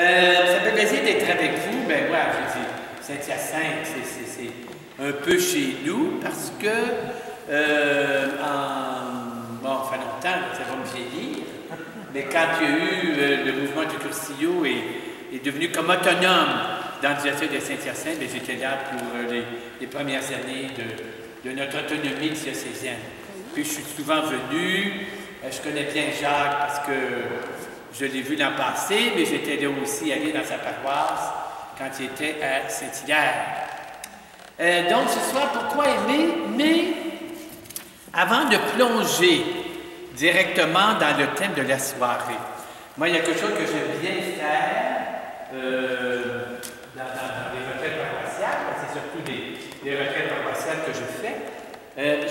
Ça me fait plaisir d'être avec vous. Ben ouais, je dis, Saint-Hyacinthe, c'est un peu chez nous parce que, bon, ça fait longtemps, ça va me vieillir, mais quand il y a eu le mouvement du Cursillo est devenu comme autonome dans le diocèse de Saint-Hyacinthe, ben, j'étais là pour les premières années de notre autonomie diocésaine. Puis je suis souvent venu, je connais bien Jacques parce que je l'ai vu l'an passé, mais j'étais là aussi allé dans sa paroisse quand il était à Saint-Hilaire. Donc ce soir, pourquoi aimer? Mais avant de plonger directement dans le thème de la soirée, moi il y a quelque chose que j'aime bien faire dans les retraites paroissiales, c'est surtout les retraites paroissiales que je fais.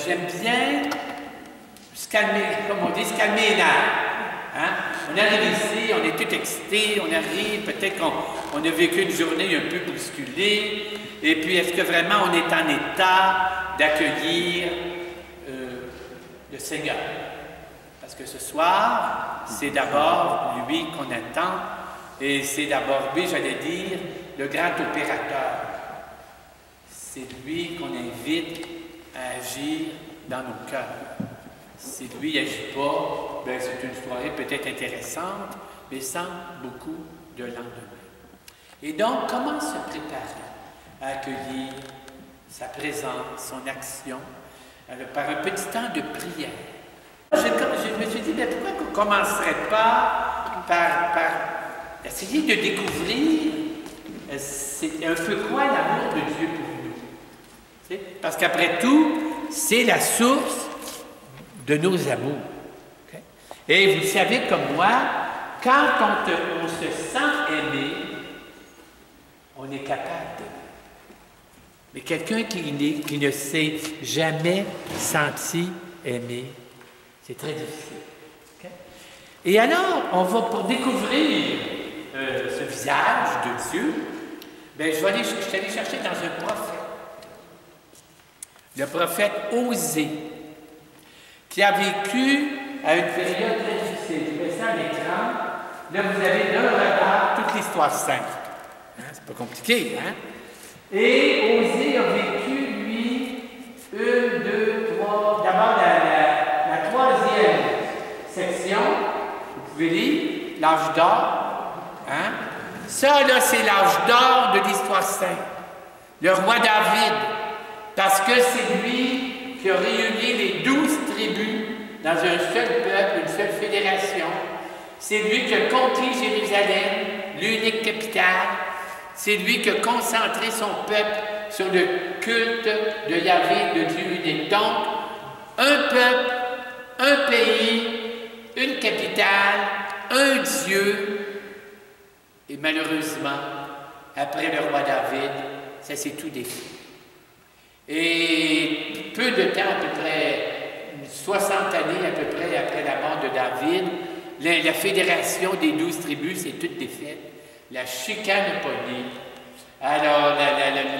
J'aime bien se calmer, comme on dit, se calmer les nerfs. Hein? On arrive ici, on est tout excité, on arrive, peut-être qu'on a vécu une journée un peu bousculée, et puis est-ce que vraiment on est en état d'accueillir le Seigneur? Parce que ce soir, c'est d'abord lui qu'on attend, et c'est d'abord lui, j'allais dire, le grand opérateur. C'est lui qu'on invite à agir dans nos cœurs. Si lui n'agit pas, bien, c'est une soirée peut-être intéressante, mais sans beaucoup de lendemain. Et donc, comment se préparer à accueillir sa présence, son action, par un petit temps de prière? Je me suis dit, bien, pourquoi on ne commencerait pas par essayer de découvrir c'est un peu quoi l'amour de Dieu pour nous? T'sais? Parce qu'après tout, c'est la source de nos amours. Okay? Et vous savez comme moi, quand on se sent aimé, on est capable d'aimer. Mais quelqu'un qui ne s'est jamais senti aimé, c'est très difficile. Okay? Et alors, on va pour découvrir ce visage de Dieu, bien, je suis allé chercher dans un prophète. Le prophète Osée, qui a vécu à une période très difficile. Je mets ça à l'écran. Là, vous avez d'un regard toute l'histoire sainte. Hein? C'est pas compliqué, hein? Et Osée a vécu, lui, une, deux, trois... D'abord, la troisième section, vous pouvez lire, l'âge d'or. Hein? Ça, là, c'est l'âge d'or de l'histoire sainte. Le roi David, parce que c'est lui qui a réuni les 12 tribus dans un seul peuple, une seule fédération. C'est lui qui a conquis Jérusalem, l'unique capitale. C'est lui qui a concentré son peuple sur le culte de Yahvé, de Dieu unique. Donc, un peuple, un pays, une capitale, un Dieu. Et malheureusement, après le roi David, ça s'est tout défait. Et peu de temps, à peu près 60 années à peu près après la mort de David, la fédération des 12 tribus s'est toute défaite. La chicane n'a pas né. Alors,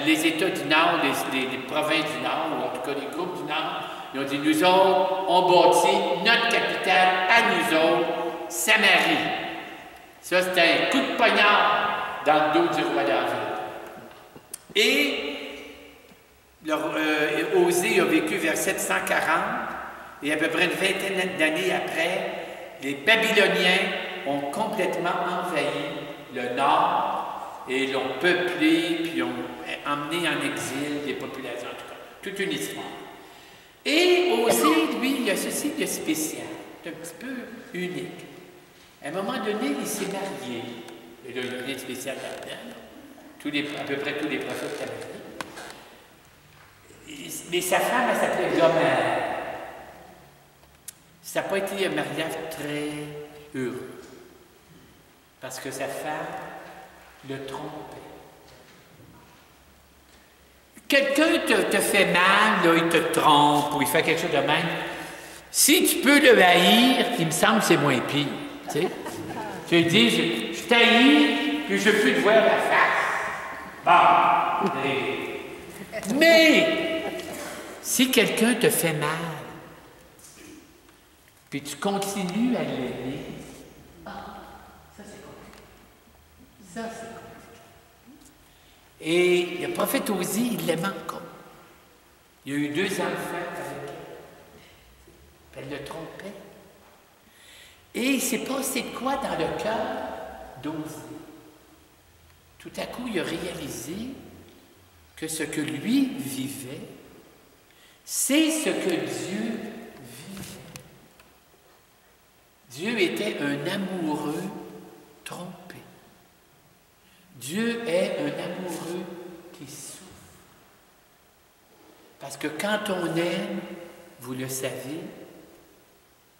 les États du Nord, les provinces du Nord, ou en tout cas les groupes du Nord, ils ont dit, nous autres, on bâtit notre capitale à nous autres, Samarie. Ça, c'était un coup de poignard dans le dos du roi David. Et Osée a vécu vers 740, et à peu près une vingtaine d'années après, les Babyloniens ont complètement envahi le nord et l'ont peuplé, puis ont emmené en exil des populations, en tout cas, toute une histoire. Et Osée, lui, il a ceci de spécial, un petit peu unique. À un moment donné, il s'est marié, et là, il n'y a rien de spécial là-dedans, à peu près tous les prophètes étaient mariés. Mais sa femme, elle s'appelait Gomère. Ça n'a pas été un mariage très heureux. Parce que sa femme le trompait. Quelqu'un te fait mal, là, il te trompe, ou il fait quelque chose de même. Si tu peux le haïr, il me semble que c'est moins pire. Tu sais? Tu lui dis, je t'haïs, puis je peux te voir la face. Bon. Mais si quelqu'un te fait mal, puis tu continues à l'aimer, ça c'est compliqué. Ça, c'est compliqué. Et le prophète Osée, il l'aimait encore. Il a eu 2 enfants avec elle. Elle le trompait. Et il s'est passé quoi dans le cœur d'Osée? Tout à coup, il a réalisé que ce que lui vivait, c'est ce que Dieu vivait. Dieu était un amoureux trompé. Dieu est un amoureux qui souffre. Parce que quand on aime, vous le savez,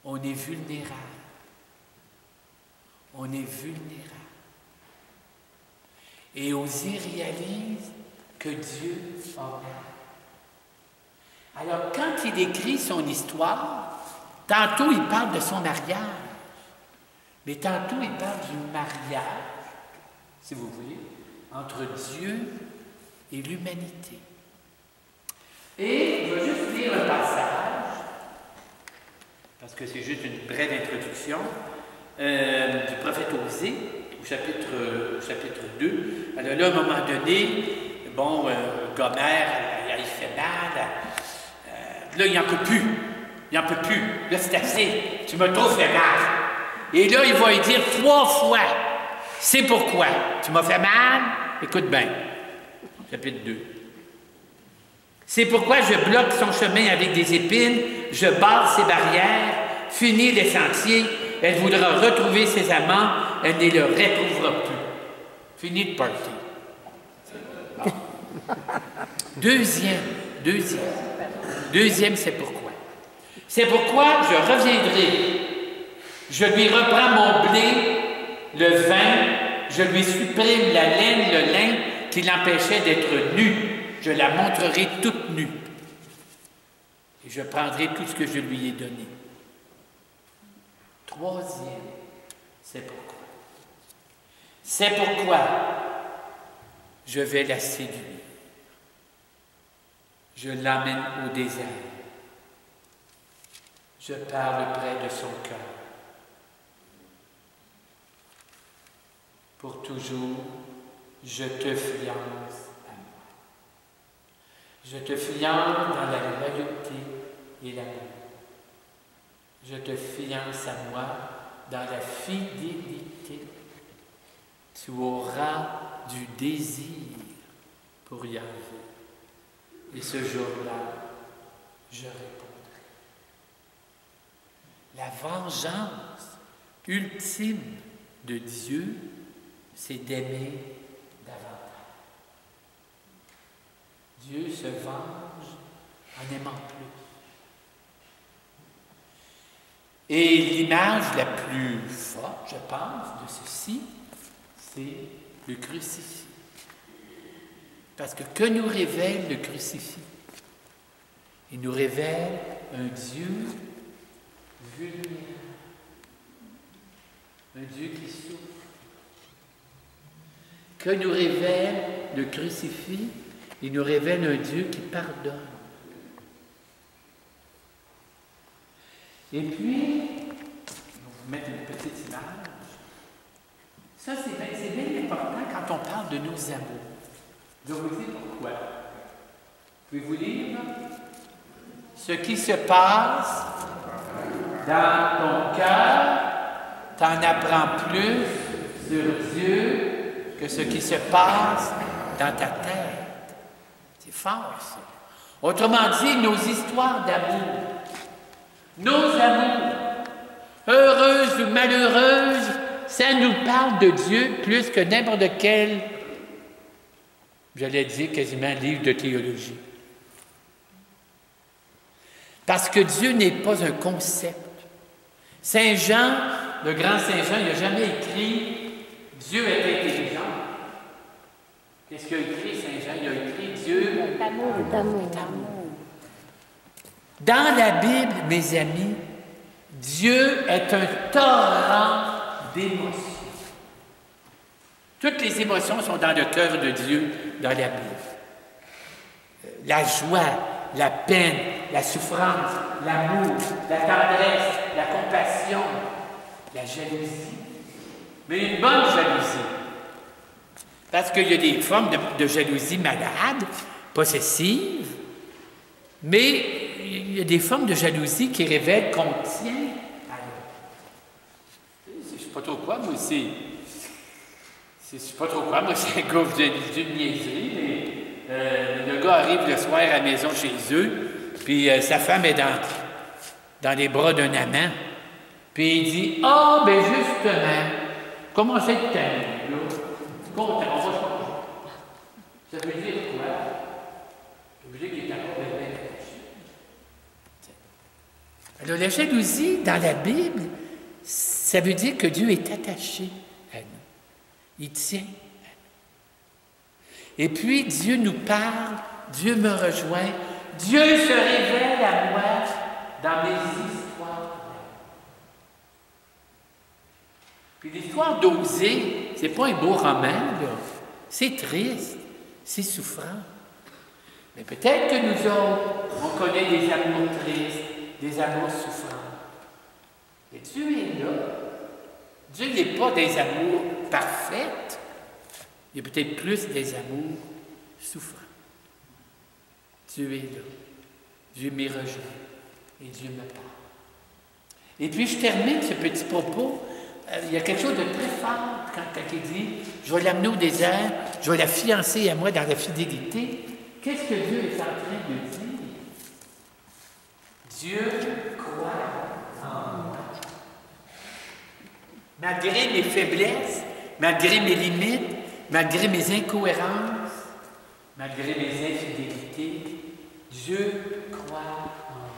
on est vulnérable. On est vulnérable. Et Osée réalise que Dieu en a. Alors, quand il écrit son histoire, tantôt il parle de son mariage, mais tantôt il parle du mariage, si vous voulez, entre Dieu et l'humanité. Et je vais juste lire un passage, parce que c'est juste une brève introduction, du prophète Osée, au chapitre 2. Alors là, à un moment donné, bon, Gomer, il fait mal. Là, il n'en peut plus. Il n'en peut plus. Là, c'est assez. Tu m'as trop fait mal. Et là, il va lui dire 3 fois. C'est pourquoi. Tu m'as fait mal? Écoute bien. Chapitre 2. C'est pourquoi je bloque son chemin avec des épines, je barre ses barrières, finis les sentiers. Elle voudra retrouver ses amants, elle ne le retrouvera plus. Fini le party. Bon. Deuxième, c'est pourquoi. C'est pourquoi je reviendrai. Je lui reprends mon blé, le vin, je lui supprime la laine, le lin qui l'empêchait d'être nue. Je la montrerai toute nue. Et je prendrai tout ce que je lui ai donné. Troisième, c'est pourquoi. C'est pourquoi je vais la séduire. Je l'amène au désert. Je parle près de son cœur. Pour toujours, je te fiance à moi. Je te fiance dans la loyauté et l'amour. Je te fiance à moi dans la fidélité. Tu auras du désir pour Yahvé. Et ce jour-là, je répondrai. La vengeance ultime de Dieu, c'est d'aimer davantage. Dieu se venge en aimant plus. Et l'image la plus forte, je pense, de ceci, c'est le crucifix. Parce que nous révèle le crucifix? Il nous révèle un Dieu vulnérable, un Dieu qui souffre. Que nous révèle le crucifix? Il nous révèle un Dieu qui pardonne. Et puis, je vais vous mettre une petite image. Ça, c'est bien important quand on parle de nos amours. Je vais vous dire pourquoi. Pouvez-vous lire? Ce qui se passe dans ton cœur, t'en apprends plus sur Dieu que ce qui se passe dans ta tête. C'est fort, ça. Autrement dit, nos histoires d'amour, nos amours, heureuses ou malheureuses, ça nous parle de Dieu plus que n'importe quel, j'allais dire quasiment livre de théologie. Parce que Dieu n'est pas un concept. Saint Jean, le grand Saint Jean, il n'a jamais écrit « Dieu est intelligent ». Qu'est-ce qu'il a écrit, Saint Jean? Il a écrit « Dieu est amour. » Dans la Bible, mes amis, Dieu est un torrent d'émotions. Toutes les émotions sont dans le cœur de Dieu dans la Bible. La joie, la peine, la souffrance, l'amour, la tendresse, la compassion, la jalousie. Mais une bonne jalousie. Parce qu'il y a des formes de jalousie malade, possessive, mais il y a des formes de jalousie qui révèlent qu'on tient à l'autre. Je ne sais pas trop quoi, moi, c'est un gars d'une niaiserie, mais le gars arrive le soir à la maison chez eux, puis sa femme est dans les bras d'un amant, puis il dit « Ah, ben justement, comment c'est que t'aimes, là? Content, on va se manger. » Ça veut dire quoi? Ça veut dire qu'il est encore bien attaché. Alors, la jalousie, dans la Bible, ça veut dire que Dieu est attaché à nous. Il tient à nous. Et puis, Dieu nous parle, Dieu me rejoint, Dieu se révèle à moi dans mes histoires. Puis l'histoire d'Osée, c'est pas un beau roman, là. C'est triste, c'est souffrant. Mais peut-être que nous autres, on connaît des amours tristes, des amours souffrants. Mais Dieu est là. Dieu n'est pas des amours parfaits. Il y a peut-être plus des amours souffrants. Dieu est là. Dieu m'y rejoint. Et Dieu me parle. Et puis je termine ce petit propos. Il y a quelque chose de très fort quand il dit « Je vais l'amener au désert, je vais la fiancer à moi dans la fidélité ». Qu'est-ce que Dieu est en train de dire? Dieu croit en moi. Malgré mes faiblesses, malgré mes limites, malgré mes incohérences, malgré mes infidélités, Dieu croit en moi.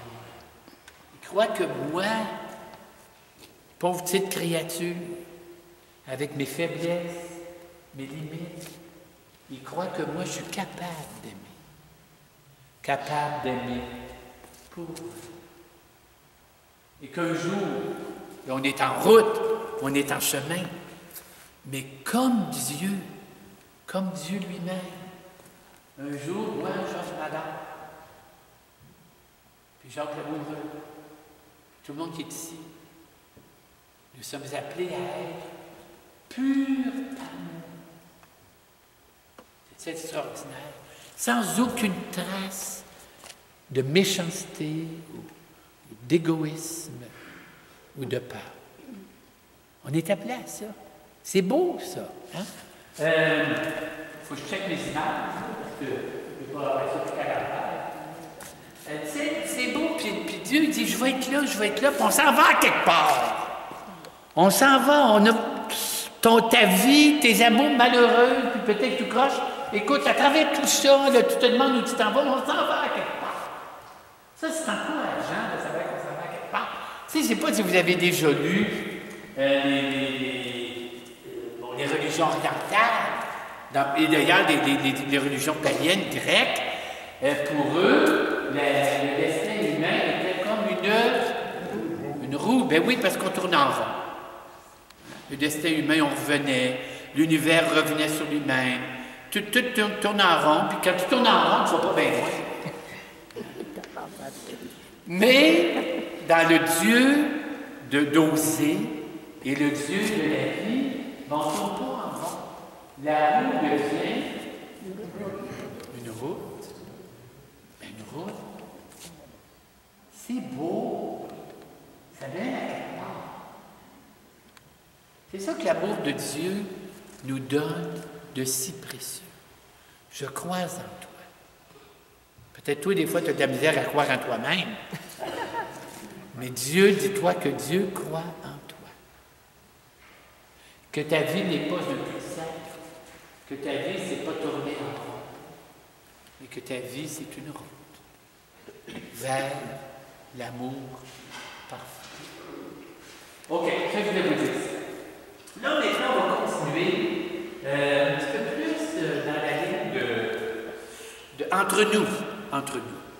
Il croit que moi, pauvre petite créature, avec mes faiblesses, mes limites, il croit que moi, je suis capable d'aimer. Capable d'aimer pour vous. Et qu'un jour, on est en route, on est en chemin, mais comme Dieu lui-même, un jour, moi, Georges Madame, puis Jacques Lamoureux, tout le monde qui est ici, nous sommes appelés à être pur amour. C'est extraordinaire. Sans aucune trace de méchanceté ou d'égoïsme ou de peur. On est appelé à ça. C'est beau, ça. Hein? Faut que je check mes images, parce que je ne vais pas avoir ça tout à la c'est beau, puis Dieu dit, je vais être là, puis on s'en va à quelque part. On s'en va, on a ta vie, tes amours malheureux, puis peut-être tu croches. Écoute, à travers tout ça, là, tu te demandes où tu t'en vas, mais on s'en va à quelque part. Ça, c'est encourageant de savoir qu'on s'en va à quelque part. Tu sais, je ne sais pas si vous avez déjà lu les religions orientales, et d'ailleurs les religions païennes, grecques, pour eux, le destin humain était comme une roue. Ben oui, parce qu'on tourne en rond. Le destin humain, on revenait, l'univers revenait sur lui-même. Tout tourne en rond, puis quand tu tournes en rond, tu ne vas pas bien loin. Mais dans le Dieu d'Osée et le Dieu de la vie, on ne tourne pas en rond. La roue devient une route. Une route. C'est beau. Ça vient à quelque part. C'est ça que l'amour de Dieu nous donne de si précieux. Je crois en toi. Peut-être toi, des fois, tu as de la misère à croire en toi-même. Mais Dieu, dis-toi que Dieu croit en toi. Que ta vie n'est pas un cul-de-sac. Que ta vie, c'est pas tourner en rond. Mais que ta vie, c'est une route vers l'amour parfait. OK, je vais vous dire ça. Là, maintenant, on va continuer un petit peu plus dans la ligne de entre nous.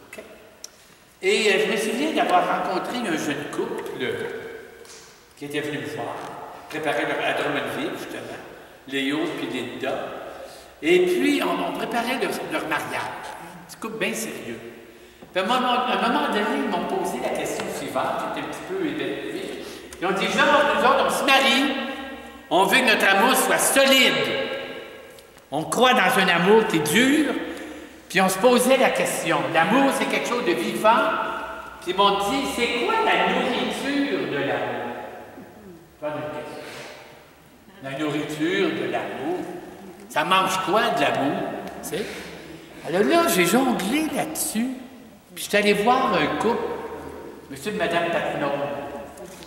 Okay? Et je me souviens d'avoir rencontré un jeune couple qui était venu me voir, préparer à Drummondville, justement, Léo et Linda. Et puis, on préparait leur mariage. Un petit couple bien sérieux. Puis à un moment donné, ils m'ont posé la question suivante, qui était un petit peu éveillée. Ils ont dit, Georges, nous autres, on se marie, on veut que notre amour soit solide. On croit dans un amour qui dure, puis on se posait la question. L'amour, c'est quelque chose de vivant. Puis ils m'ont dit, c'est quoi la nourriture de l'amour? Pas de question. La nourriture de l'amour. Ça mange quoi de l'amour? Tu sais? Alors là, j'ai jonglé là-dessus. Puis je suis allé voir un couple, monsieur et madame Patnaud.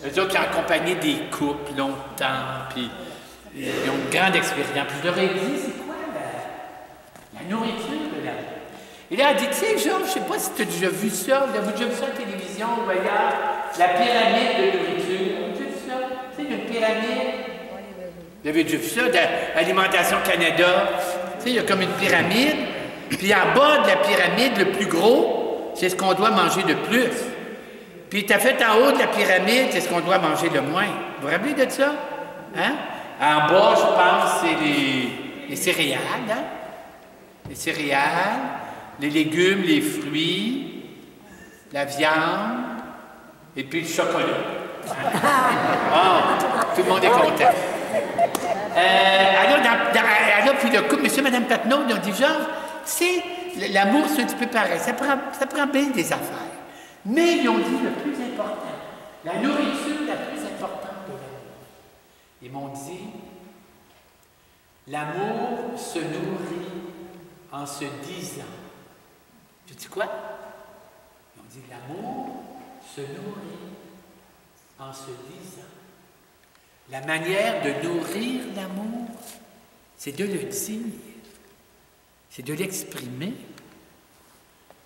Eux autres qui ont accompagné des couples longtemps, puis ils ont une grande expérience. Puis je leur ai dit, c'est quoi la nourriture de l'amour? Et là, elle dit, tu sais, Georges, je ne sais pas si tu as déjà vu ça, vous avez déjà vu ça à la télévision, ou ailleurs, la pyramide de nourriture. Vous avez déjà vu ça? Tu sais, une pyramide. Vous avez déjà vu ça, d'Alimentation Canada. Tu sais, il y a comme une pyramide, puis en bas de la pyramide, le plus gros, c'est ce qu'on doit manger de plus. Puis tu as fait en haut de la pyramide, c'est ce qu'on doit manger le moins. Vous vous rappelez de ça? Hein? En bas, je pense, c'est les céréales, hein? Les céréales, les légumes, les fruits, la viande, et puis le chocolat. Oh, tout le monde est content. Alors, puis le couple, monsieur et madame Patnaud, ils ont dit, Georges, tu sais, l'amour, c'est un petit peu pareil, ça prend bien des affaires. Mais ils ont dit le plus important, la nourriture la plus importante de l'amour. Ils m'ont dit, l'amour se nourrit en se disant. Je dis quoi? Ils ont dit, l'amour se nourrit en se disant. La manière de nourrir l'amour, c'est de le dire, c'est de l'exprimer.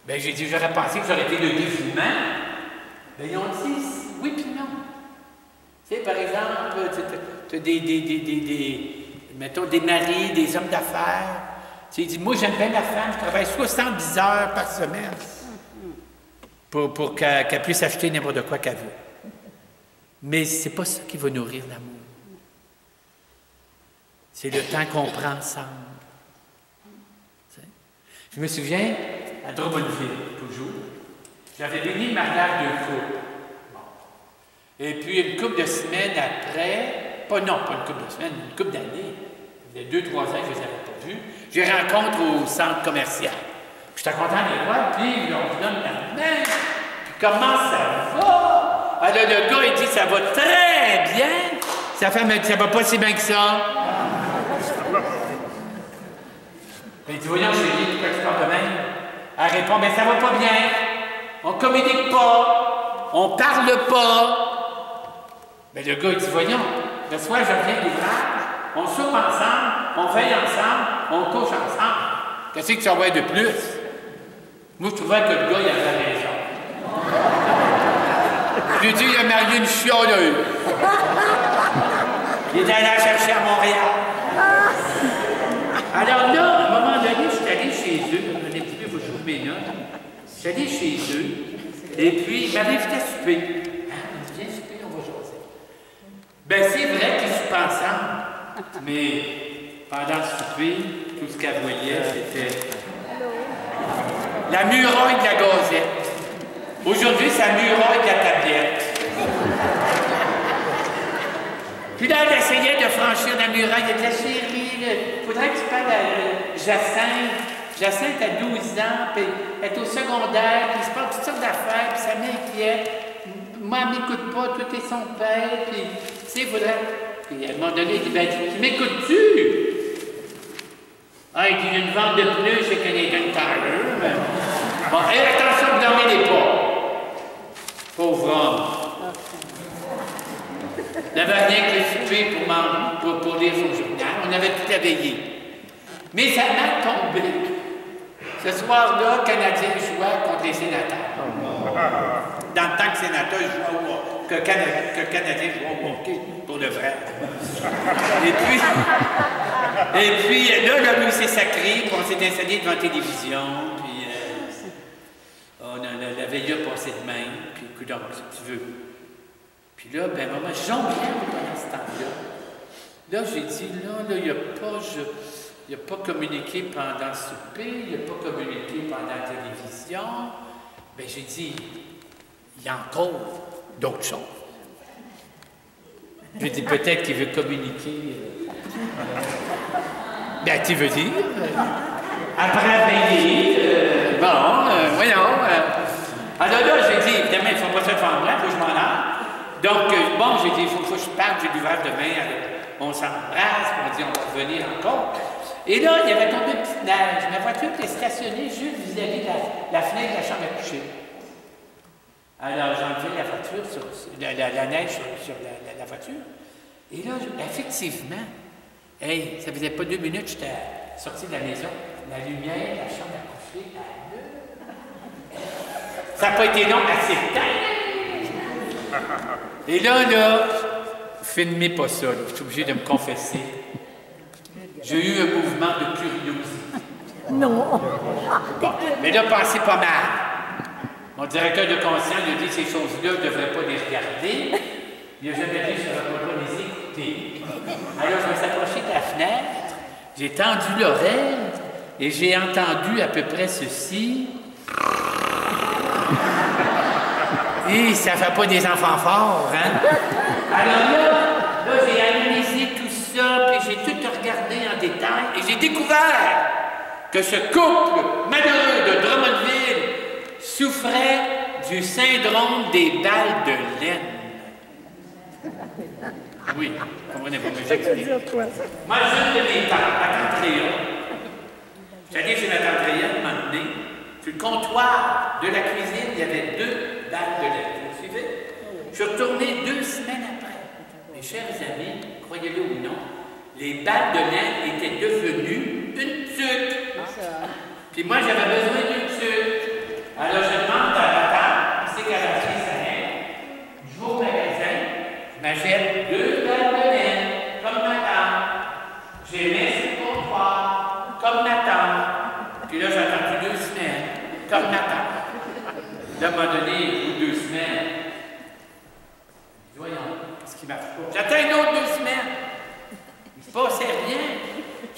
Bien, j'ai dit, j'aurais pensé que j'aurais été le dévouement. Bien, ils ont dit, oui puis non. Tu sais, par exemple, tu as mettons, des maris, des hommes d'affaires. Tu sais, ils disent, moi, j'aime bien la femme, je travaille 70 heures par semaine pour qu'elle puisse acheter n'importe quoi qu'elle veut. Mais c'est pas ça qui va nourrir l'amour. C'est le temps qu'on prend ensemble. Tu sais? Je me souviens, à Drummondville, toujours, j'avais béni le mariage d'un couple. Bon. Et puis, une couple de semaines après, pas une couple de semaines, une couple d'années, il y a 2-3 ans que je ne les avais pas vus, j'ai rencontre au centre commercial. J'étais content de les voir, puis on me donne la main. Puis comment ça va? Alors le gars, il dit, ça va très bien. Sa femme, elle dit, ça va pas si bien que ça. Il dit, voyons, chérie, pourquoi tu parles de même? Elle répond, mais ça va pas bien. On communique pas. On parle pas. Mais le gars, il dit, voyons, le soir, je reviens d'ouvrage. On soupe ensemble, on veille ensemble, on couche ensemble. Qu'est-ce que ça va être de plus? Moi, je trouvais que le gars, il avait raison. Je lui ai dit, il a marié une chialeuse. Il est allé la chercher à Montréal. Alors là, à un moment donné, je suis allé chez eux. Un petit peu, il faut que je trouve mes notes. Je suis allé chez eux. Et puis, il m'avait invité à souper. Hein? Il dit, viens souper, on va jaser. Ben, c'est vrai qu'ils soupent ensemble. Mais pendant le souper, tout ce qu'elle voyait, c'était la muraille de la gazette. Aujourd'hui, c'est la muraille de la tablette. Puis là, elle essayait de franchir la muraille. Elle disait, chérie, il faudrait que tu parles à Jacinthe. Jacinthe a 12 ans, puis elle est au secondaire, puis il se passe toutes sortes d'affaires, puis ça m'inquiète. Moi, elle m'écoute pas, tout est son père, puis tu sais, il faudrait... Puis à un moment donné, il dit, ben, tu m'écoutes-tu? Ah, il dit, il y a une vente de pneus chez Canadian Tire. Bon, et attention, vous dormez pas. Pauvre homme. Il n'avait rien que le souper pour lire son journal. On avait tout à veiller. Mais ça m'a tombé. Ce soir-là, le Canadien jouait contre les sénateurs. Dans le temps que les sénateurs jouaient que le Canadien jouait au hockey pour le vrai. Et puis là, lui s'est sacré, puis on s'est installé devant la télévision, puis la veille a passé de même, puis écoute, si tu veux. Puis là, ben, maman, jonglais pendant ce temps-là. Là, j'ai dit, là, il n'a pas communiqué pendant le souper, il n'a pas communiqué pendant la télévision. Ben, j'ai dit, il y a encore d'autres choses. J'ai dit, peut-être qu'il veut communiquer. Ben, tu veux dire? Après 20 livres, voyons. Alors là, j'ai dit, évidemment, il ne faut pas se faire moi, il faut que je m'en aille. Donc, bon, j'ai dit, il faut que je parte, j'ai l'ouvrage demain, on s'embrasse, on dit, on va revenir encore. Et là, il y avait tombé une petite neige. Ma voiture était stationnée juste vis-à-vis de la fenêtre de la chambre à coucher. Alors, j'ai enlevé la voiture, la neige sur la voiture. Et là, effectivement, hey, ça faisait pas 2 minutes, j'étais sorti de la maison. La lumière, la chambre à coucher, ça n'a pas été long, assez de temps. Et là, filmez pas ça, là. Je suis obligé de me confesser. J'ai eu un mouvement de curiosité. Non. Mais là, pensez pas mal. Mon directeur de conscience lui a dit ces choses-là, je ne devrais pas les regarder. Il n'a jamais dit que je ne devrais pas les écouter. Alors, je me suis approché de la fenêtre, j'ai tendu l'oreille et j'ai entendu à peu près ceci. Et ça fait pas des enfants forts, hein? Alors là, j'ai analysé tout ça, puis j'ai tout regardé en détail, et j'ai découvert que ce couple malheureux de Drummondville souffrait du syndrome des balles de laine. Oui, comprenez-vous, mais j'explique. Moi, une de mes tantes, ma tante Réa, j'allais chez ma tante Réa, un moment donné, sur le comptoir de la cuisine, il y avait 2 balles de laine. Vous suivez? Je suis retourné 2 semaines après. Mes chers amis, croyez-le ou non, les balles de laine étaient devenues une tuque. Puis moi, j'avais besoin d'une tuque. Alors, je demande à ma tante, c'est qu'elle a acheté sa laine. Je vais au magasin, je m'achète 2 balles de laine, comme ma tante. Je les mets sur le comptoir, comme ma tante. Puis là, j'ai attendu 2 semaines, comme ma tante. Là, à un moment donné, au bout de 2 semaines, voyons, qu'est-ce qui marche pas? J'attends une autre 2 semaines. Il ne se passait rien.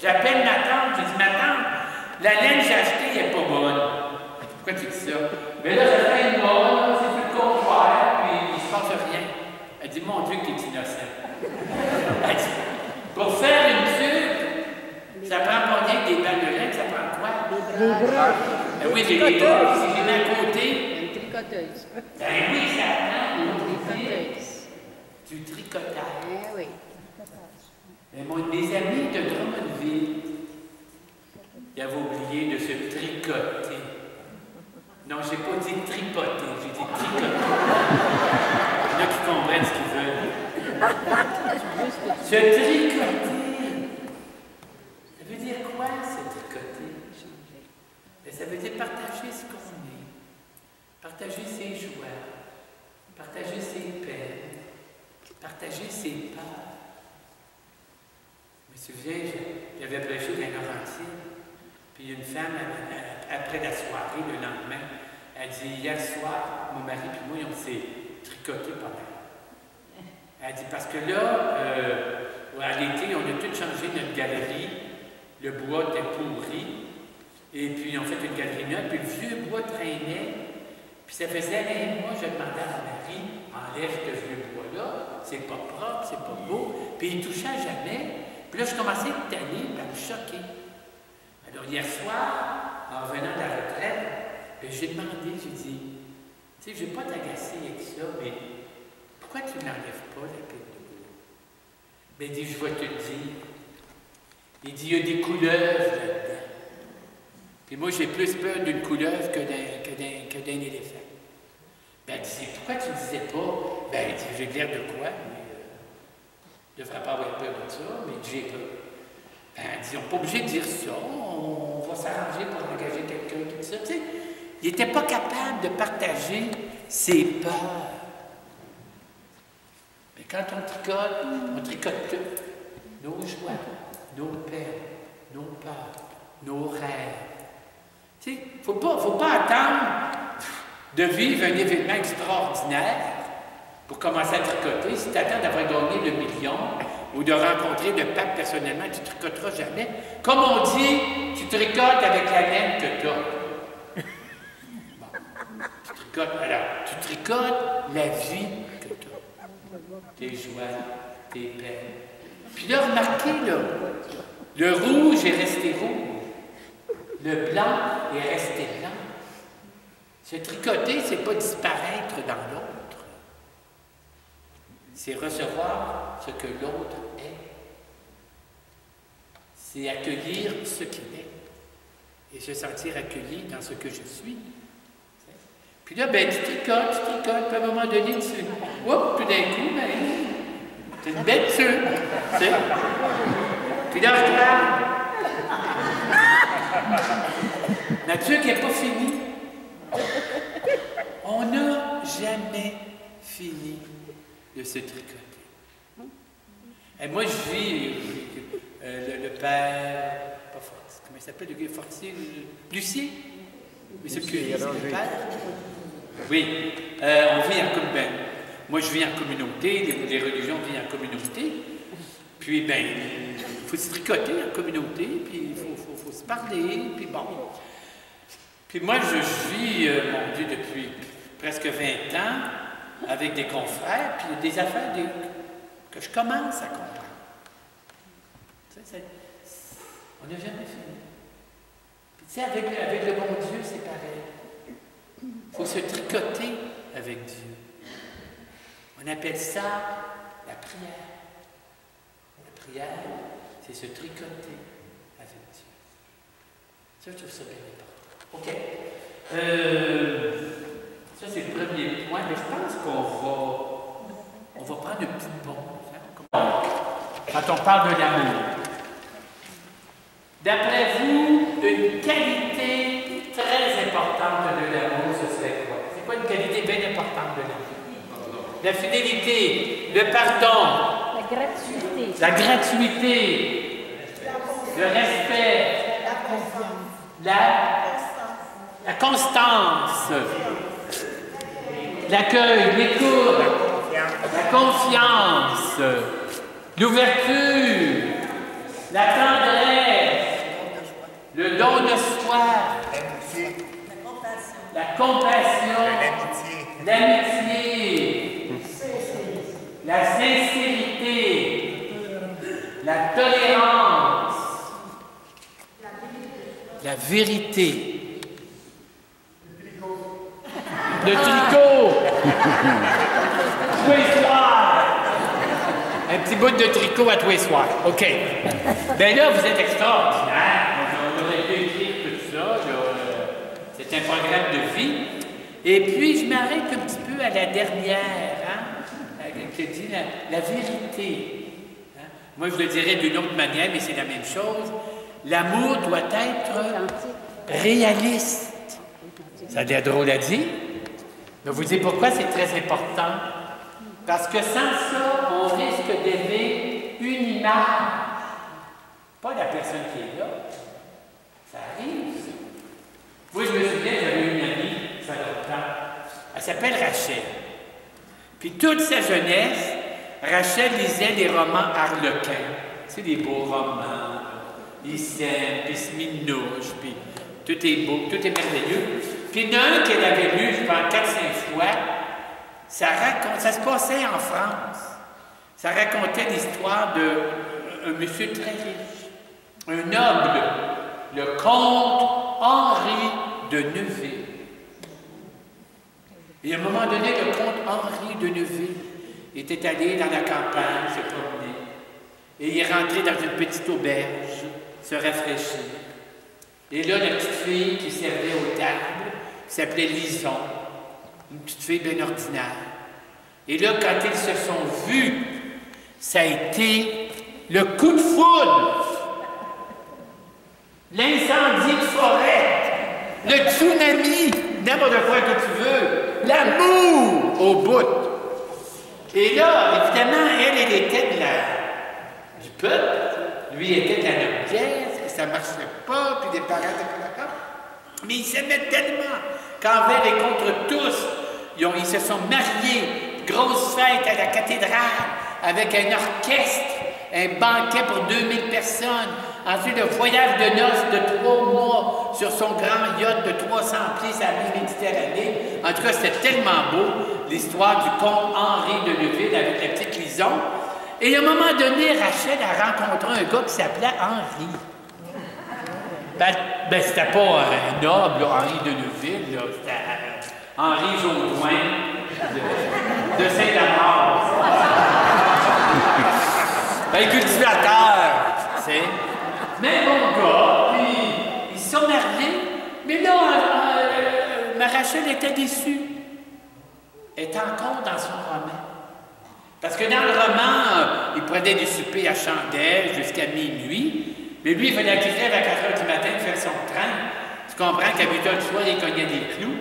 J'appelle ma tante, j'ai dit, ma tante, la laine que j'ai achetée, elle n'est pas bonne. Pourquoi tu dis ça? Mais là, j'attends une bonne, c'est sur le comptoir, puis il ne se passe rien. Elle dit, mon Dieu, que tu es innocent. Elle dit, pour faire une tube, ça prend pas rien que des balles de laine, ça prend quoi? Des bras. Ben oui, j'ai des bras, si j'ai mis à côté. Une tricoteuse. Ben oui, ça prend Une tricoteuse. du tricotage. Eh oui. Mais mes amis de Drummondville, ils avaient oublié de se tricoter. Non, je n'ai pas dit tripoter, j'ai dit tricoter. Il y en a qui comprennent ce qu'ils veulent. Se tricoter. Ça veut dire quoi, se tricoter? Ben, ça veut dire partager ce qu'on est, partager ses joies, partager ses peines, partager ses peurs. Je me souviens, j'avais prêché dans Laurentides, puis une femme, après la soirée, le lendemain, elle dit, hier soir, mon mari et moi, on s'est tricoté pas mal. Elle dit, parce que là, à l'été, on a tout changé notre galerie, le bois était pourri, et puis on fait une galerie neuve, puis le vieux bois traînait, puis ça faisait un mois, je demandais à mon mari, enlève ce vieux bois-là, c'est pas propre, c'est pas beau, puis il touchait jamais. Puis là, je commençais à être tanné, à me choquer. Alors, hier soir, en revenant de la retraite, j'ai demandé, j'ai dit, tu sais, je ne vais pas t'agacer avec ça, mais pourquoi tu n'enlèves pas la pile de bois? Ben, il dit, je vais te le dire. Il dit, il y a des couleuvres là-dedans. Puis moi, j'ai plus peur d'une couleuvre que d'un éléphant. Ben, il dit, pourquoi tu ne disais pas? Ben, il dit, j'ai l'air de quoi? Je ne devrais pas avoir peur de ça, mais j'ai peur. Ben, il dit, on n'est pas obligé de dire ça, on va s'arranger pour engager quelqu'un, tout ça. Tu sais, il n'était pas capable de partager ses peurs. Mais quand on tricote tout. Nos joies, nos peines, nos peurs, nos rêves. Tu sais, il ne faut pas attendre de vivre un événement extraordinaire pour commencer à tricoter. Si tu attends d'avoir gagné le million ou de rencontrer le pape personnellement, tu ne tricoteras jamais. Comme on dit, tu tricotes avec la laine que tu as. Bon. Tu tricotes la vie que tu as. Tes joies, tes peines. Puis là, remarquez, là, Le rouge est resté rouge. Le blanc est resté blanc. Se tricoter, c'est pas disparaître dans l'autre. C'est recevoir ce que l'autre est. C'est accueillir ce qu'il est. Et se sentir accueilli dans ce que je suis. Puis là, ben, tu tricotes, puis à un moment donné, oups, tout d'un coup, ben, c'est une belle dessus. Puis là, regarde. Nature qui n'est pas finie. On n'a jamais fini de se tricoter. Et moi, je vis le père, pas Fortier, comment il s'appelle, le gars Fortier, Lucier? Oui, c'est le père. Oui, on vit en communauté. Moi, je vis en communauté, les religions vivent en communauté. Puis, ben, il faut se tricoter en communauté, puis il faut se parler, puis bon. Puis moi, je vis, mon Dieu, depuis presque 20 ans, avec des confrères, puis il y a des affaires que je commence à comprendre. On n'a jamais fini. Puis tu sais, avec le bon Dieu, c'est pareil. Il faut se tricoter avec Dieu. On appelle ça la prière. La prière, c'est se tricoter avec Dieu. Ça, je trouve ça bien important. OK. Ça, c'est le premier point, mais je pense qu'on va prendre une petite pause. Hein? Quand on parle de l'amour. D'après vous, une qualité très importante de l'amour, ce serait quoi? C'est quoi une qualité bien importante de l'amour? La fidélité, le pardon, La gratuité. la gratuité, le respect, la constance, l'accueil, l'écoute, la confiance, l'ouverture, la tendresse, le don de soi, la compassion, l'amitié, la sincérité, la tolérance, la vérité, le tricot, tous les soirs, un petit bout de tricot à tous les soirs. OK. Bien là, vous êtes extraordinaire. On aurait pu écrire tout ça. C'est un programme de vie. Et puis, je m'arrête un petit peu à la dernière, qui dit la vérité. Hein? Moi, je le dirais d'une autre manière, mais c'est la même chose. L'amour doit être réaliste. Ça a l'air drôle à dire. Mais vous dites pourquoi c'est très important? Parce que sans ça, on risque d'aimer une image. Pas la personne qui est là. Ça arrive, ça. Moi, je me souviens, j'avais une amie, ça fait longtemps. Elle s'appelle Rachel. Puis toute sa jeunesse, Rachel lisait des romans harlequins. C'est des beaux romans. Ils s'aiment, puis ils se minouchent, puis tout est beau, tout est merveilleux. Puis il y en a un qu'elle avait lu, je pense, 4-5 fois. Ça se passait en France. Ça racontait l'histoire d'un monsieur très riche, un noble, le comte Henri de Neuville. Et à un moment donné, le comte Henri de Neuville était allé dans la campagne, se promener, et il est rentré dans une petite auberge, se rafraîchir. Et là, la petite fille qui servait aux tables s'appelait Lison, une petite fille bien ordinaire. Et là, quand ils se sont vus, ça a été le coup de foudre, l'incendie de forêt, le tsunami, n'importe quoi que tu veux, l'amour au bout. Et là, évidemment, elle était du peuple, lui était de la noblesse, ça ne marchait pas, puis des parents étaient pas d'accord. Mais ils s'aimaient tellement qu'envers et contre tous, ils se sont mariés, grosse fête à la cathédrale, avec un orchestre, un banquet pour 2000 personnes. Ensuite, un voyage de noces de 3 mois sur son grand yacht de 300 pieds sur la mer Méditerranée. En tout cas, c'était tellement beau, l'histoire du comte Henri de Neuville avec la petite Lison. Et à un moment donné, Rachel a rencontré un gars qui s'appelait Henri. Ben c'était pas un noble, Henri de Neuville, là. C'était Henri Jaudoin de Saint-Amand. Un cultivateur, tu sais. Mais bon gars, puis ils se sont mariés. Mais là, ma Rachel était déçue. Elle était encore dans son roman. Parce que dans le roman, il prenait des soupers à chandelle jusqu'à minuit. Mais lui, il fallait qu'il lève à 4 h du matin faire son train. Tu comprends qu'à 8 h du soir, il cognait des clous.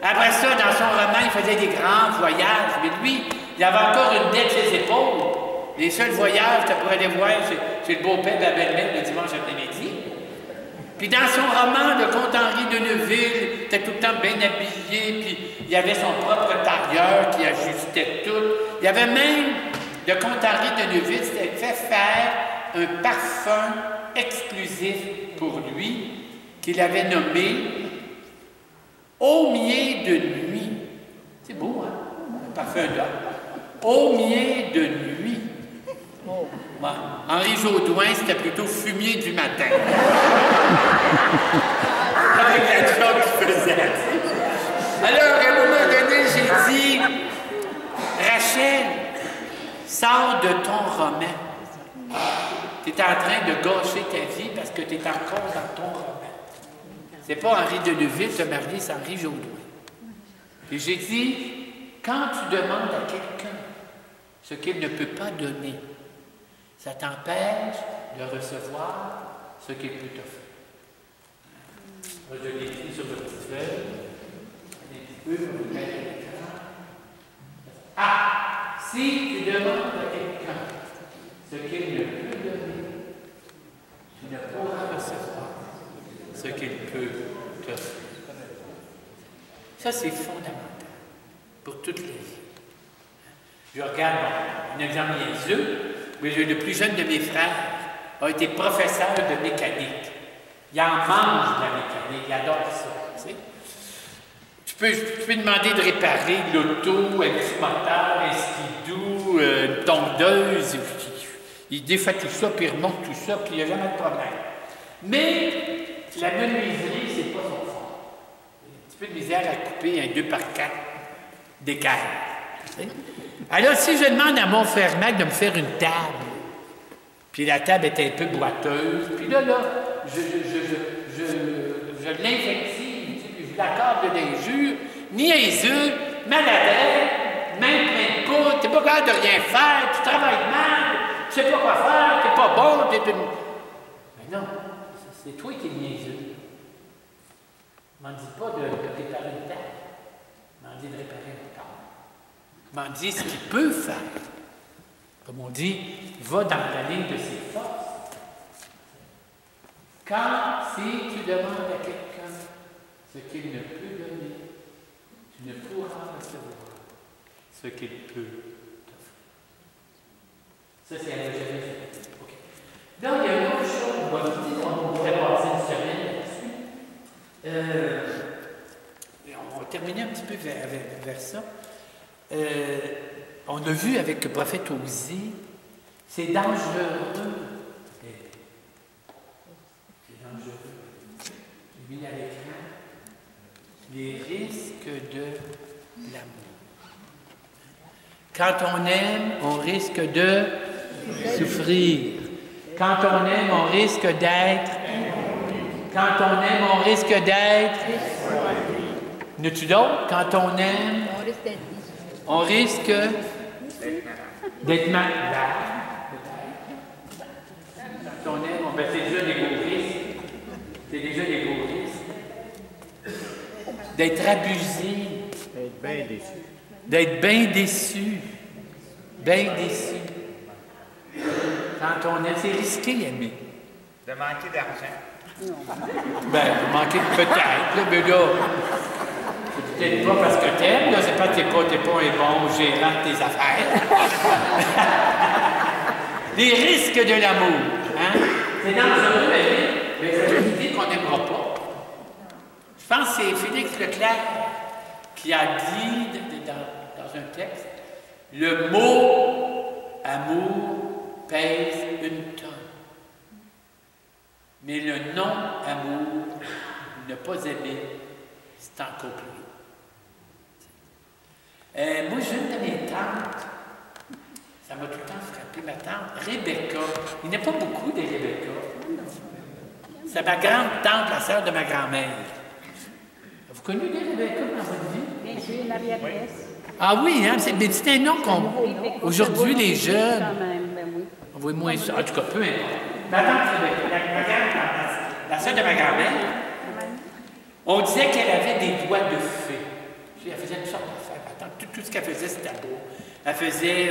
Après ça, dans son roman, il faisait des grands voyages. Mais lui, il avait encore une dette sur ses épaules. Les seuls voyages, c'était pour aller voir chez le beau-père de la belle-mère le dimanche après-midi. Puis dans son roman, le comte Henri de Neuville était tout le temps bien habillé, puis il avait son propre tailleur qui ajustait tout. Il y avait même, le comte Henri de Neuville s'était fait faire un parfum exclusif pour lui, qu'il avait nommé Aumier de nuit. C'est beau, hein? Un parfum d'homme. Aumier de nuit. Bon, Henri Jaudoin, c'était plutôt fumier du matin. Avec la job qu'il faisait. Alors, à un moment donné, j'ai dit, Rachel, sors de ton roman. Tu es en train de gâcher ta vie parce que tu es encore dans ton roman. C'est pas Henri de Neuville, te marier, c'est Henri Jaudoin. Et j'ai dit, quand tu demandes à quelqu'un ce qu'il ne peut pas donner, ça t'empêche de recevoir ce qu'il peut t'offrir. Moi, je l'ai écrit sur le petit feuille. Un petit peu, pour vous mettre l'écran. Ah! Si tu demandes à quelqu'un ce qu'il ne peut donner, tu ne pourras recevoir ce qu'il peut t'offrir. Ça, c'est fondamental pour toute la vie. Je regarde, un exemple niaiseux, mais le plus jeune de mes frères a été professeur de mécanique. Il en mange de la mécanique, il adore ça. Tu sais. Tu peux demander de réparer l'auto, un petit moteur, un skidoo, une tondeuse. Il défait tout ça, puis il remonte tout ça, puis il n'y a jamais de problème. Mais la menuiserie, c'est pas son fort. Un petit peu de misère à couper un 2x4 d'équerre. Tu sais. Alors, si je demande à mon frère Mac de me faire une table, puis la table est un peu boiteuse, puis là, je l'infective, puis je l'accorde d'injures, niaiseux, maladroit, même plein de poudre, t'es pas capable de rien faire, tu travailles mal, tu sais pas quoi faire, t'es pas bon, t'es une... Mais non, c'est toi qui es niaiseux. M'en dis pas de réparer une table, m'en dis de réparer un corps. M'en dit ce qu'il peut faire. Comme on dit, va dans la ligne de ses forces. Quand, si tu demandes à quelqu'un ce qu'il ne peut donner, tu ne pourras recevoir ce qu'il peut t'offrir. Ça, c'est à la Genèse. OK. Donc, il y a une autre chose, on pourrait passer une semaine là-dessus. On va terminer un petit peu vers ça. On a vu avec le prophète Osée, c'est dangereux. C'est dangereux. J'ai mis à l'écran les risques de l'amour. Quand on aime, on risque de souffrir. Quand on aime, on risque d'être. Quand on aime, on risque d'être. N'as-tu d'autres? Quand on aime, on risque d'être malade. Quand on aime, ben c'est déjà des gros risques. C'est déjà des gros risques. D'être abusé. D'être bien déçu. D'être bien déçu. Bien déçu. Quand on aime, c'est risqué, aimer. De manquer d'argent. Ben, manquer peut-être, là, mais là, c'est peut-être pas parce que t'aimes, là, c'est pas que t'es pas un bon gérant de tes affaires. Les risques de l'amour, hein? C'est dangereux, mais ça veut dire qu'on n'aimera pas. Je pense que c'est Félix Leclerc qui a dit dans un texte, le mot Amour pèse une tonne. Mais le non-amour, ne pas aimer, c'est encore plus lourd. Moi, j'ai une de mes tantes, ça m'a tout le temps frappé, ma tante, Rebecca. Il n'y en a pas beaucoup de Rebecca. C'est ma grande-tante, la sœur de ma grand-mère. Vous connaissez des Rebecca dans votre vie? Bien sûr, l'arrière-nièce. Ah oui, hein? C'est un nom qu'on... Aujourd'hui, les jeunes... Quand même, ben oui. On voit moins ça. En tout cas, peu importe. Ma tante Rebecca, la sœur de ma grand-mère, on disait qu'elle avait des doigts de fée. Elle faisait une sorte d'affaire. Tout ce qu'elle faisait, c'était beau. Elle faisait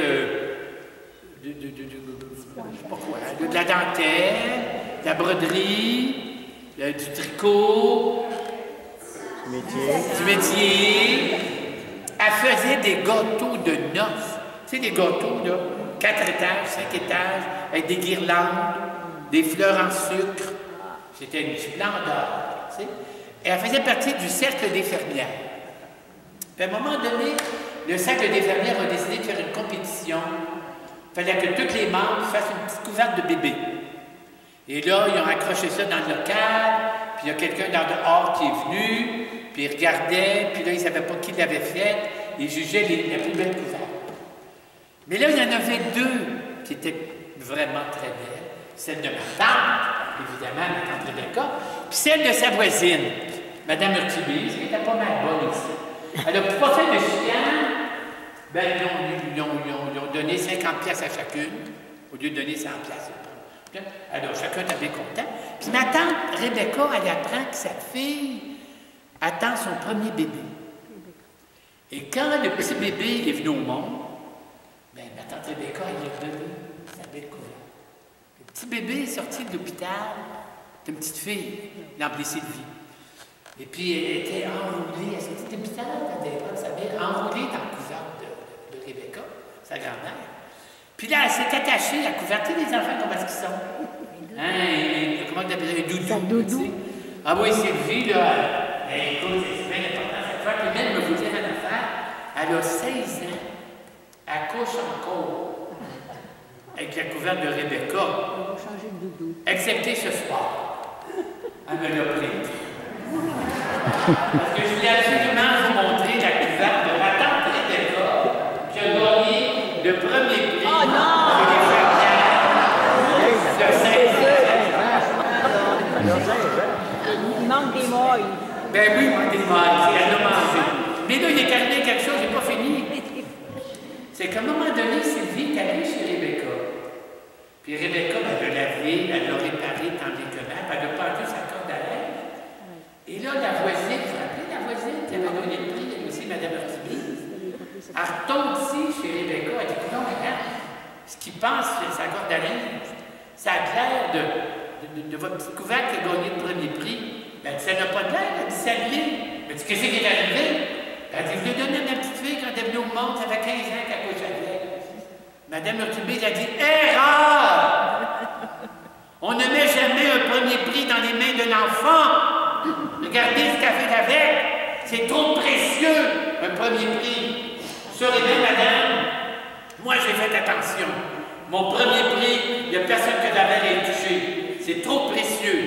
je sais pas quoi, de la dentelle, de la broderie, du tricot, du métier. Elle faisait des gâteaux de noces. Tu sais, des gâteaux, là, 4 étages, 5 étages, avec des guirlandes, des fleurs en sucre. C'était une splendeur, tu sais. Et elle faisait partie du cercle des fermières. Puis à un moment donné, le cercle des fermières a décidé de faire une compétition. Il fallait que tous les membres fassent une petite couverte de bébé. Et là, ils ont accroché ça dans le local, puis il y a quelqu'un dans dehors qui est venu, puis il regardait, puis là, il ne savait pas qui l'avait fait, il jugeait la plus belle couverte. Mais là, il y en avait 2 qui étaient vraiment très belles. Celle de ma tante, évidemment, ma tante Rebecca, puis celle de sa voisine, Mme Urtubise, qui était pas mal bonne aussi. Elle n'a pas fait de chien. Ben, ils ont donné 50 pièces à chacune, au lieu de donner 100 pièces. Alors, chacun était bien content. Puis ma tante Rebecca, elle apprend que sa fille attend son premier bébé. Et quand le petit bébé est venu au monde, ben, ma tante Rebecca, elle lui a donné sa belle couverte. Le petit bébé est sorti de l'hôpital, c'est une petite fille, l'emplissée de vie. Et puis, elle était enroulée, elle sortit de l'hôpital, elle était enroulée dans le couvert de Rebecca, sa grand-mère. Puis là, elle s'est attachée à couverter les enfants, comment est-ce qu'ils sont? Hein, comment on appelle ça? Un doudou. Ah oui, Sylvie, là, écoute, c'est bien important cette fois. Puis même, je vais vous dire une affaire, elle a 16 ans, elle couche encore avec la couverte de Rebecca. On va changer de doudou. Excepté ce soir. Elle me l'a pris. Parce que je voulais absolument vous montrer la couverte de ma tante Rebecca qui a gagné le premier prix. Oh non! De 16 Il manque des moilles. Ben oui, moi, des mailles, elle a mangé. Mais là, il est arrivé quelque chose, j'ai pas fini. C'est qu'à un moment donné, Sylvie est allée chez Rebecca. Puis Rebecca, ben, elle l'a lavé, elle l'a réparé tant bien que mal, elle a pendu sa corde à l'air. Et là, la voisine, vous vous rappelez, la voisine qui avait donné le prix, elle aussi, Mme Urtubise, elle retombe ici chez Rebecca, elle dit, non, regarde, ce qu'il pense, c'est sa corde à l'air. Ça a l'air de votre petite couverte qui a gagné le premier prix. Ben, elle dit, ça n'a pas de l'air, elle dit, ça l'est. Elle dit, qu'est-ce qui est arrivé? Elle dit, je l'ai donné à ma petite fille quand elle est venue au monde, ça fait 15 ans qu'elle couche avec. Mme Urtubise a dit, erreur! On ne met jamais un premier prix dans les mains d'un enfant. Regardez ce qu'elle fait avec. C'est trop précieux, un premier prix. Saurez-vous, madame, moi j'ai fait attention. Mon premier prix, il n'y a personne que la veille ait touché. C'est trop précieux.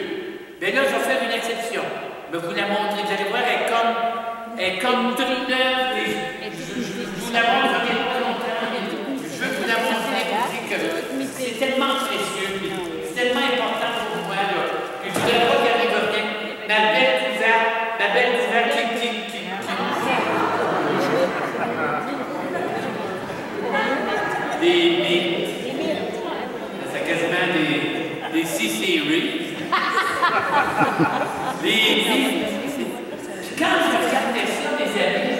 Mais là, je vais faire une exception. Je vais vous la montrer. Vous allez voir, elle est comme toute neuve. Je vous la montrerai pas longtemps. Je veux vous la montrer pour dire que c'est tellement précieux. C'est tellement important pour moi. Là, que je ne voudrais pas qu'elle arrive rien. Ma belle couverte qui des mythes. C'est quasiment des C-series. Les mythes. Quand je regardais ça, mes amis,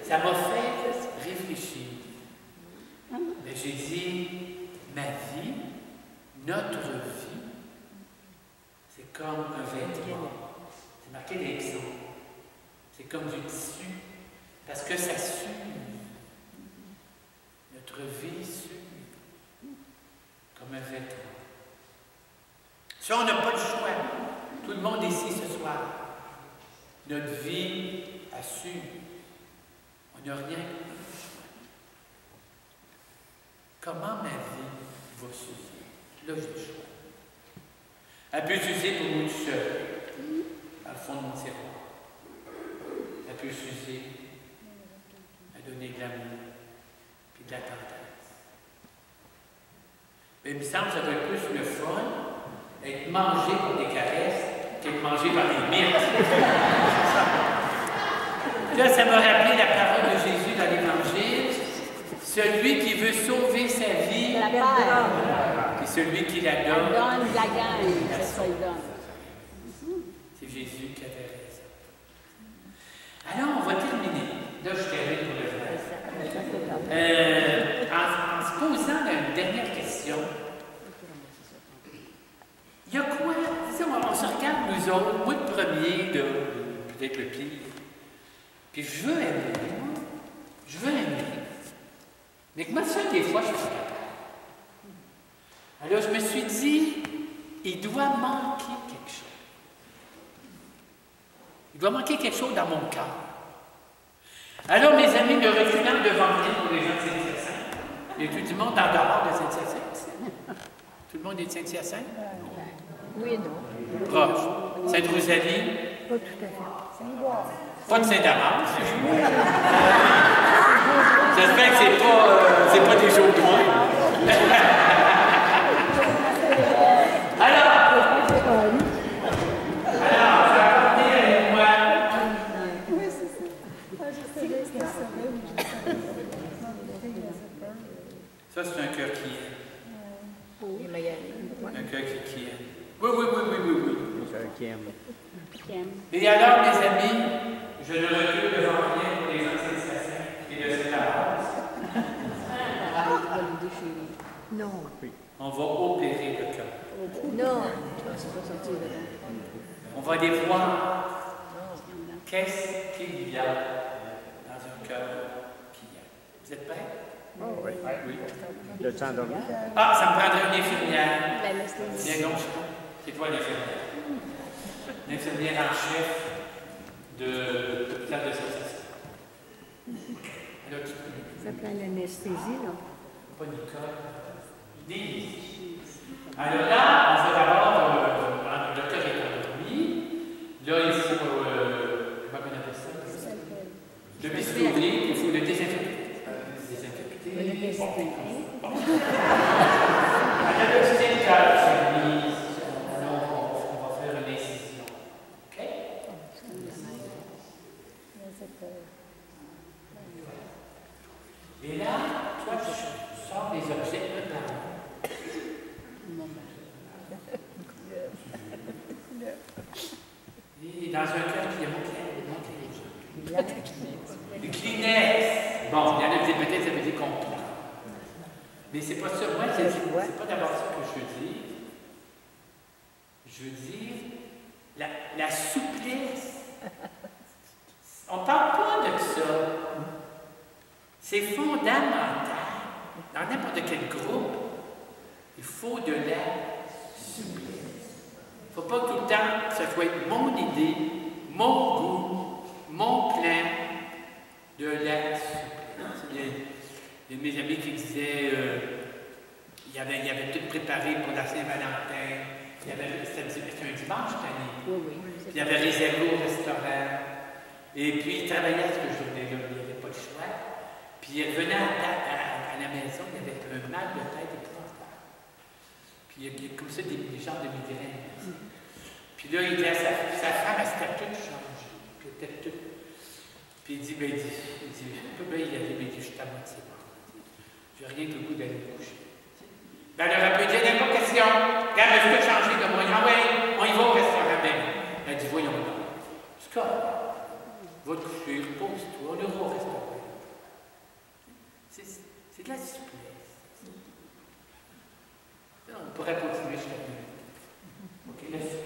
ça m'a fait réfléchir. Mais j'ai dit, ma vie, notre vie, c'est comme un vêtement. C'est marqué des psaumes. C'est comme du tissu. Parce que ça sue. Notre vie sue. Comme un vêtement. Si on n'a pas de choix, tout le monde ici ce soir, notre vie a su. On n'a rien. comment ma vie va s'user. Là, j'ai le choix. Elle peut s'user pour moi tout seul, dans le fond de mon tiroir. Elle peut s'user à donner de l'amour et de la tendresse. Mais il me semble que ça doit être plus le fun, être mangé par des caresses, qu'être mangé par des mythes. Là, ça m'a rappelé la parole de Jésus dans l'Évangile. Celui qui veut sauver sa vie, La paix. et celui qui la Elle donne, donne, la gagne. C'est ça, il donne. c'est Jésus qui avait raison. Alors, on va terminer. Là, je termine pour le faire. En se posant une dernière question, il y a quoi? On se regarde, nous autres, moi le premier, peut-être le pire. Puis je veux aimer. Je veux aimer. Mais moi, ça, des fois, je suis pas capable. Alors, je me suis dit, il doit manquer quelque chose. Il doit manquer quelque chose dans mon cœur. Alors, mes amis, ne reculant devant rien pour les gens de Saint-Hyacinthe, il y a tout du monde en dehors de Saint-Hyacinthe. Tout le monde est de Saint-Hyacinthe? Oui et non. Proche. Sainte-Rosalie? Pas tout à fait. Pas de Saint-Damas. J'espère que c'est pas des jours de moins. Alors, je vais apporter avec moi. Ça, c'est un cœur qui aime. Oui, mais il y a Un cœur qui aime. Oui. qui aime. Et alors, mes amis, je ne recule devant rien pour les gens de Saint-Hyacinthe et de Saint-Damas. Non. On va opérer le cœur. Non. On va aller voir qu'est-ce qu'il y a dans un cœur qui aime. Vous êtes prêts? Oui. Le temps dormi. Ah, ça me prendrait une infirmière. L'anesthésie. Viens donc, c'est toi l'infirmière. L'infirmière en chef de l'hôpital de Saint-Hyacinthe. Alors, tu peux. Ça prend l'anesthésie, là. Pas Nicole. Lise. Alors là, on va d'abord, le cœur est endormi. Là, il faut, comment on appelle ça? Le bistouri, il faut le désinfecter. Bon. Alors, c'est le cœur qui s'est mis. Alors, on va faire une incision. OK? Et là, toi, tu sors des objets un par un. Et dans un cœur qui est monté les gens. Le Kleenex. Bon, il y en a qui disent peut-être ça veut dire contre. Mais c'est pas ça. Moi, c'est pas d'abord ça que je veux dire. Je veux dire la souplesse. On ne parle pas de ça. C'est fondamental. Dans n'importe quel groupe, il faut de la souplesse. Il ne faut pas que tout le temps que ça soit mon idée, mon goût, mon plan de la souplesse. Il y a mes amis qui disaient il y avait tout préparé pour la Saint-Valentin. C'était un dimanche cette année. Oui. Il y avait réservé au restaurant. Et puis, il travaillait ce journée-là, il n'y avait pas de choix. Puis, il venait à la maison, il y avait un mal de tête épouvantable. Puis, il y a comme ça des genres de migraines. Puis là, il dit à sa femme, elle s'était toute changée. Puis, elle était toute. Puis, il dit, il peut bien y aller, mais il dit, je suis à moitié mort. J'ai rien que le goût d'aller me coucher. Ben, elle aurait pu dire, il n'y a pas question. Regarde, je peux changer de moi. Ah ouais, on y va au restaurant même. Elle dit, voyons donc. C'est correct. Va te coucher, repose-toi, on ira au restaurant. C'est de la souplesse. On pourrait continuer jusqu'à demain. OK, laisse.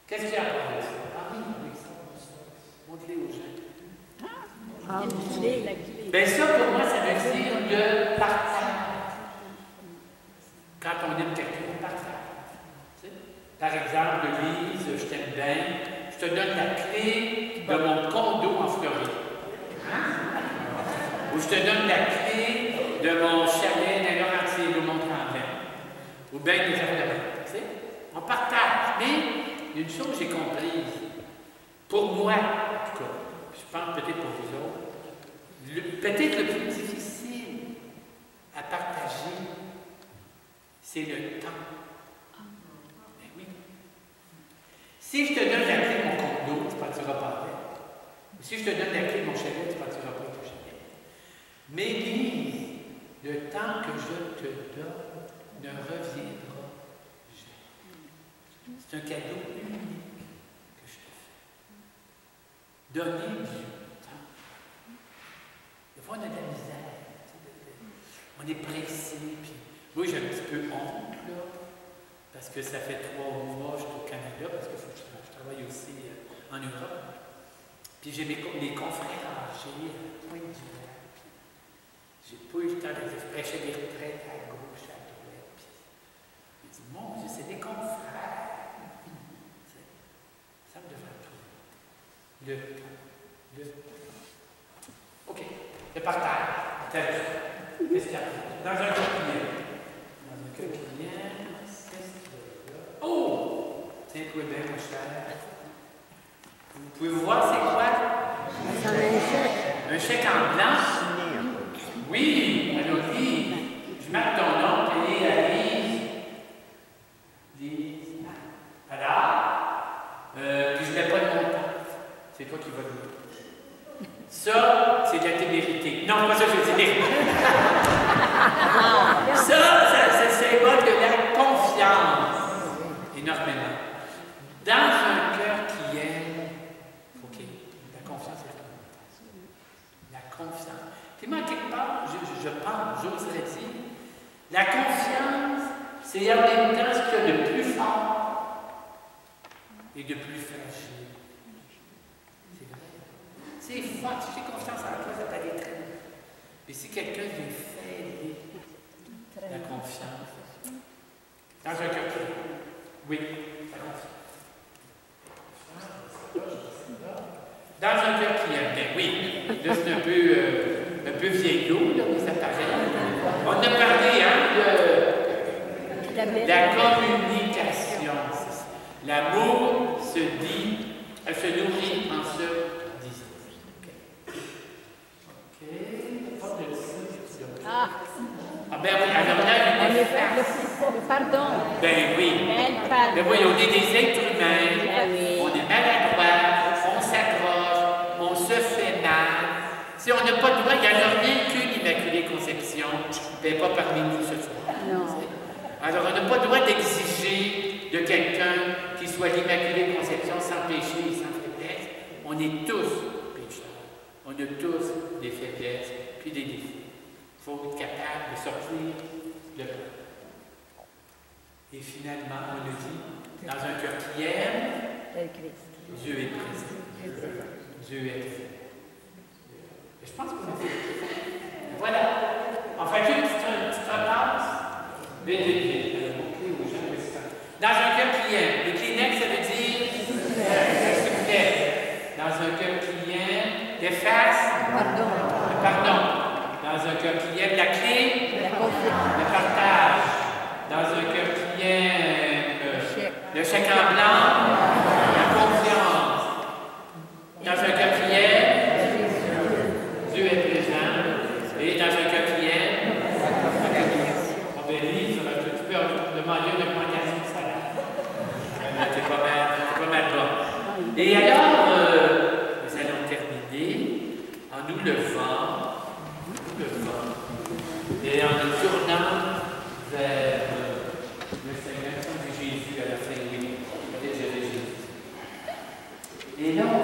Qu'est-ce qu'il y a à parler de ça? Ah oui, montre-les aux gens. Bien, ça, pour moi, ça veut dire le partage. Quand on aime quelqu'un, on partage. Par exemple, Lise, je t'aime bien, je te donne la clé de mon condo en Floride. Hein? Ou je te donne la clé de mon chalet dans Laurentides ou Mont-Tremblant. Ou bien des affaires de même. Tu sais? On partage. Mais il y a une chose que j'ai comprise. Pour moi, en tout cas, je pense peut-être pour vous autres, peut-être le plus difficile à partager, c'est le temps. Ben oui. Si je te donne la clé de mon condo, tu ne partiras pas avec. Si je te donne la clé de mon chalet, tu ne partiras pas avec ton chalet. Mais l'Église, le temps que je te donne ne reviendra jamais. C'est un cadeau unique que je te fais. Donner du temps. Des fois, on a de la misère. On est pressé. Puis, moi, j'ai un petit peu honte, là, parce que ça fait 3 mois que je suis au Canada, parce que je travaille aussi en Europe. Puis j'ai mes confrères âgés à Pointe-du-Lac. J'ai pas eu le temps de prêcher des retraites à gauche, à droite. Puis je dis, mon Dieu, c'est des confrères. Ça me devrait trouver. Le temps. OK. Le partage. Qu'est-ce qu'il y a? Dans un cœur client. Dans un cœur client, c'est là. Oh! Tiens-toi bien, mon cher. Vous pouvez voir c'est quoi? Ça met un chèque. Un chèque en blanc? Oui, allons-y. Je marque ton nom, et Lise. Lise. Voilà. Puis je ne mets pas de montant. C'est toi qui vas le dire. Ça, c'est de la témérité. Non, pas ça, je dis. Ça, c'est le symbole de la confiance. Énormément. Dans un cœur qui aime, OK, la confiance est fondamentale. La confiance. Puis moi, quelque part, je pense, j'oserais dire, la confiance, c'est en même temps ce qu'il y a de plus fort et de plus fragile. C'est vrai. C'est fort. Si j'ai confiance en toi, ça peut aller très bien. Mais si quelqu'un vient faire la confiance, dans un cœur qui aime, oui, la confiance. Dans un cœur qui aime bien, oui. Là, c'est un peu vieillot, là, mais ça paraît. On a parlé, de la communication. L'amour se dit, elle se nourrit en se disant. OK. Ah ben oui, alors là, Le pardon. ben oui. Mais oui, on est des êtres humains, on est maladroits, on s'accroche, on se fait mal. Si on n'a pas de droit, il n'y en a rien qu'une Immaculée Conception, mais pas parmi nous ce soir. Non. Alors, on n'a pas le droit d'exiger de quelqu'un qui soit l'Immaculée Conception sans péché et sans faiblesse. On est tous pécheurs. On a tous des faiblesses puis des défauts. Il faut être capable de sortir de là. Et finalement, on le dit, dans un cœur qui aime, Dieu est présent. Dieu est présent. Je pense qu'on a fait. Voilà. En fait, une petite repasse. Dans un cœur qui aime. Le Kleenex, ça veut dire s'il vous plaît. Dans un cœur qui aime, l'efface. Le pardon. Dans un cœur qui aime, la clé. Le partage. Dans un cœur qui aime, le chèque en blanc. La confiance. Dans un cœur qui aime, Dieu est présent. Et dans un cœur qui aime, on bénit, tu peux demander une augmentation de salaire. C'est pas mal bon. Et alors, nous allons terminer en nous levant, et en nous tournant vers le Seigneur, comme Jésus à la fin, oui, j'avais Jésus. Et là, on